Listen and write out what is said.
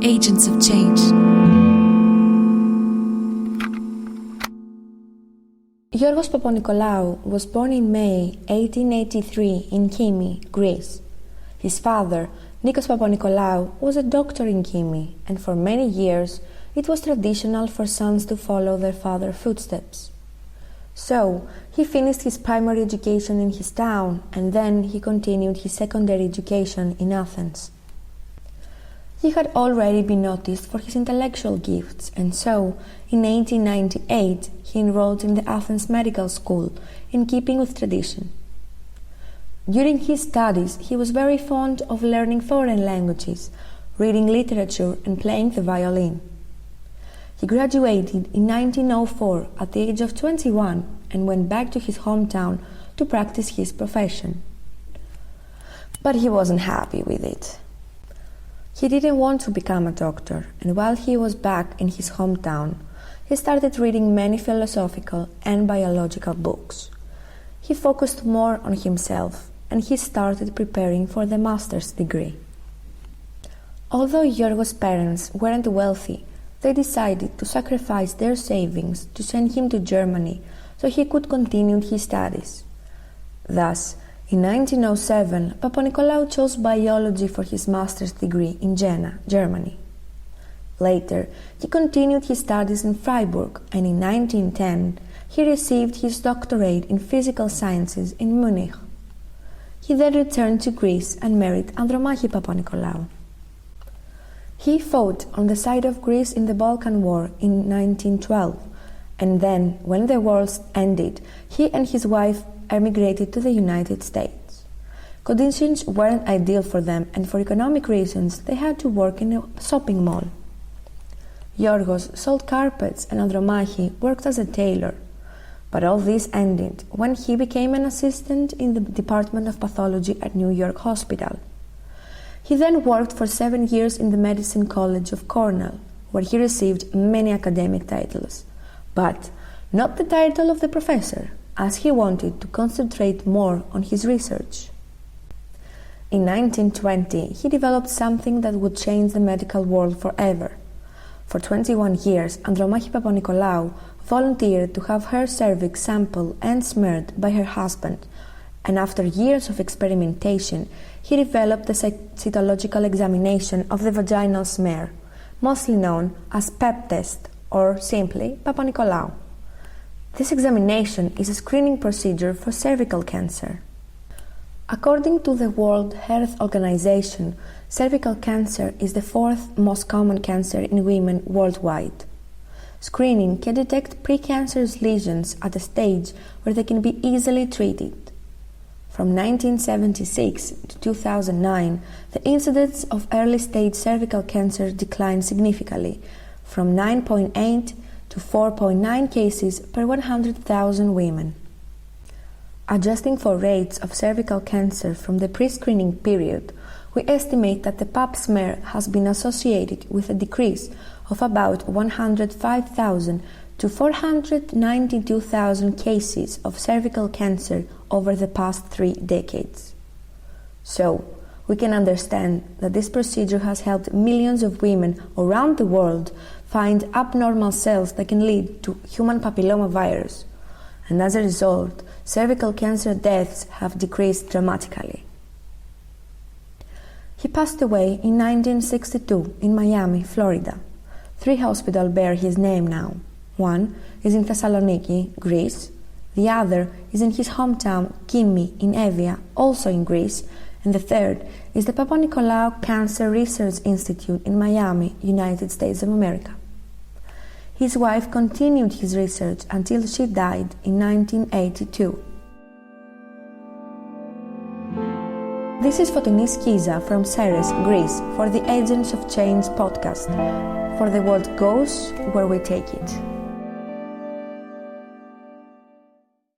agents of change. Giorgos Papanikolaou was born in May 1883 in Kymi, Greece. His father, Nikos Papanikolaou, was a doctor in Kymi, and for many years it was traditional for sons to follow their father's footsteps. So, he finished his primary education in his town, and then he continued his secondary education in Athens. He had already been noticed for his intellectual gifts, and so, in 1898, he enrolled in the Athens Medical School, in keeping with tradition. During his studies, he was very fond of learning foreign languages, reading literature, and playing the violin. He graduated in 1904 at the age of 21 and went back to his hometown to practice his profession. But he wasn't happy with it. He didn't want to become a doctor, and while he was back in his hometown, he started reading many philosophical and biological books. He focused more on himself, and he started preparing for the master's degree. Although Giorgos' parents weren't wealthy, they decided to sacrifice their savings to send him to Germany so he could continue his studies. Thus, in 1907, Papanikolaou chose biology for his master's degree in Jena, Germany. Later, he continued his studies in Freiburg, and in 1910, he received his doctorate in physical sciences in Munich. He then returned to Greece and married Andromache Papanikolaou. He fought on the side of Greece in the Balkan War in 1912, and then, when the war ended, he and his wife emigrated to the United States. Conditions weren't ideal for them, and for economic reasons, they had to work in a shopping mall. Giorgos sold carpets and Andromache worked as a tailor. But all this ended when he became an assistant in the Department of Pathology at New York Hospital. He then worked for 7 years in the Medicine College of Cornell, where he received many academic titles, but not the title of the professor, as he wanted to concentrate more on his research. In 1920, he developed something that would change the medical world forever. For 21 years, Andromache Papanikolaou volunteered to have her cervix sampled and smeared by her husband, and after years of experimentation, he developed the cytological examination of the vaginal smear, mostly known as PEP test, or simply Papanikolaou. This examination is a screening procedure for cervical cancer. According to the World Health Organization, cervical cancer is the 4th most common cancer in women worldwide. Screening can detect precancerous lesions at a stage where they can be easily treated. From 1976 to 2009, the incidence of early-stage cervical cancer declined significantly, from 9.8 to 4.9 cases per 100,000 women. Adjusting for rates of cervical cancer from the pre-screening period, we estimate that the pap smear has been associated with a decrease of about 105,000 to 492,000 cases of cervical cancer over the past 3 decades. So, we can understand that this procedure has helped millions of women around the world find abnormal cells that can lead to human papillomavirus, and as a result, cervical cancer deaths have decreased dramatically. He passed away in 1962 in Miami, Florida. 3 hospitals bear his name now. One is in Thessaloniki, Greece. The other is in his hometown, Kymi, in Evia, also in Greece. And the third is the Papanikolaou Cancer Research Institute in Miami, United States of America. His wife continued his research until she died in 1982. This is Fotini Skiza from Ceres, Greece, for the Agents of Change podcast. For the world goes where we take it.